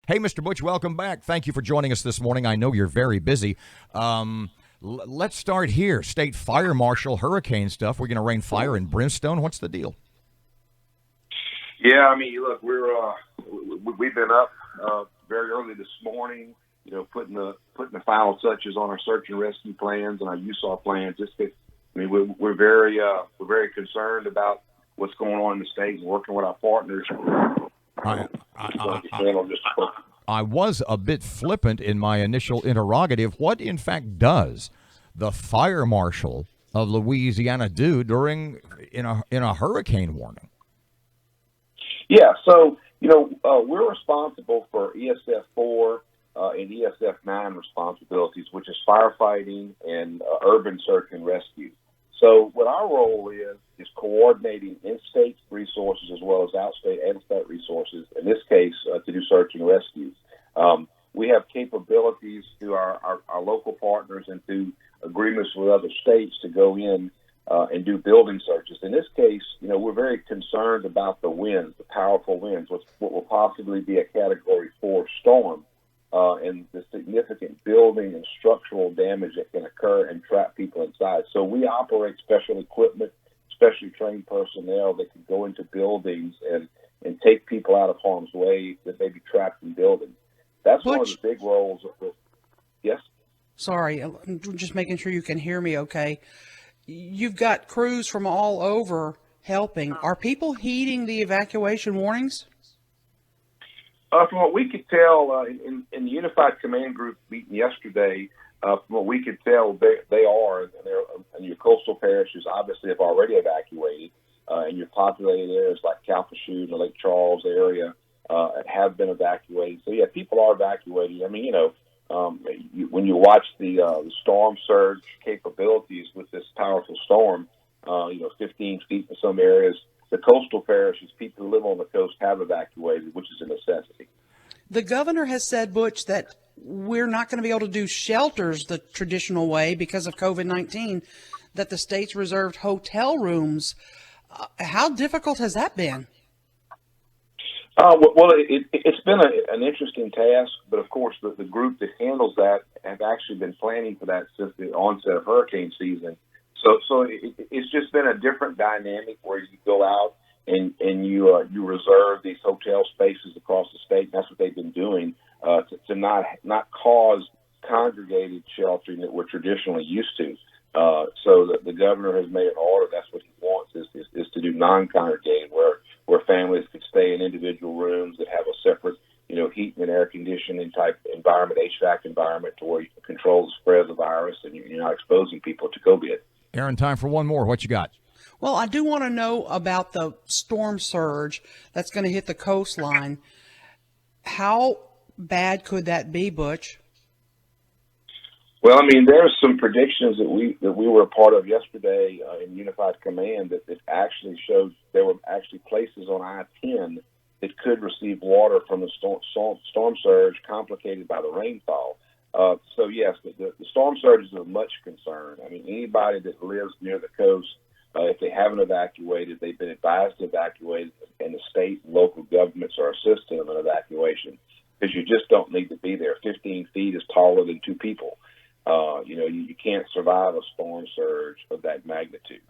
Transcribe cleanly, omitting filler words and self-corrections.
Hey, Mr. Butch, welcome back. Thank you for joining us this morning. I know you're very busy. Let's start here. State Fire Marshal, hurricane stuff. We're going to rain fire and brimstone. What's the deal? Yeah, I mean, look, we've been up very early this morning, putting the final touches on our search and rescue plans and our USAR plans. We're very concerned about what's going on in the state and working with our partners. I was a bit flippant in my initial interrogative. What, in fact, does the fire marshal of Louisiana do in a hurricane warning? Yeah, so we're responsible for ESF 4 and ESF 9 responsibilities, which is firefighting and urban search and rescue. So what our role is coordinating in-state resources as well as out-state and state resources, in this case, to do search and rescue. We have capabilities through our local partners and through agreements with other states to go in and do building searches. In this case, we're very concerned about the winds, the powerful winds, what will possibly be a Category 4 storm, and the significant building and structural damage that can occur and trap people inside. So we operate special equipment, specially trained personnel that can go into buildings and take people out of harm's way that may be trapped in buildings. That's one of the big roles of this. Yes? Sorry, I'm just making sure you can hear me okay. You've got crews from all over helping. Are people heeding the evacuation warnings? From what we could tell in the Unified Command Group meeting yesterday, from what we could tell, they are, and your coastal parishes obviously have already evacuated, and your populated areas like Calcasieu and the Lake Charles area have been evacuated. So, yeah, people are evacuating. I mean, when you watch the storm surge capabilities with this powerful storm, 15 feet in some areas, the coastal parishes, people who live on the coast, have evacuated, which is a necessity. The governor has said, Butch, that we're not going to be able to do shelters the traditional way because of COVID-19, that the state's reserved hotel rooms. How difficult has that been? It's been an interesting task, but of course the group that handles that have actually been planning for that since the onset of hurricane season. So it's just been a different dynamic where you go out and you reserve these hotel spaces across the state. And that's what they've been doing to not cause congregated sheltering that we're traditionally used to. So the governor has made an order. That's what he wants is to do non-congregated, where families could stay in individual rooms that have a separate, heat and air conditioning type environment, HVAC environment, to where you can control the spread of the virus and you're not exposing people to COVID. Aaron, time for one more. What you got? Well, I do want to know about the storm surge that's going to hit the coastline. How bad could that be, Butch? Well, I mean, there's some predictions that we were a part of yesterday in Unified Command that actually showed there were actually places on I-10 that could receive water from the storm surge, complicated by the rainfall. So, yes, the storm surge is of much concern. I mean, anybody that lives near the coast, if they haven't evacuated, they've been advised to evacuate, and the state and local governments are assisting them in evacuation because you just don't need to be there. 15 feet is taller than two people. You can't survive a storm surge of that magnitude.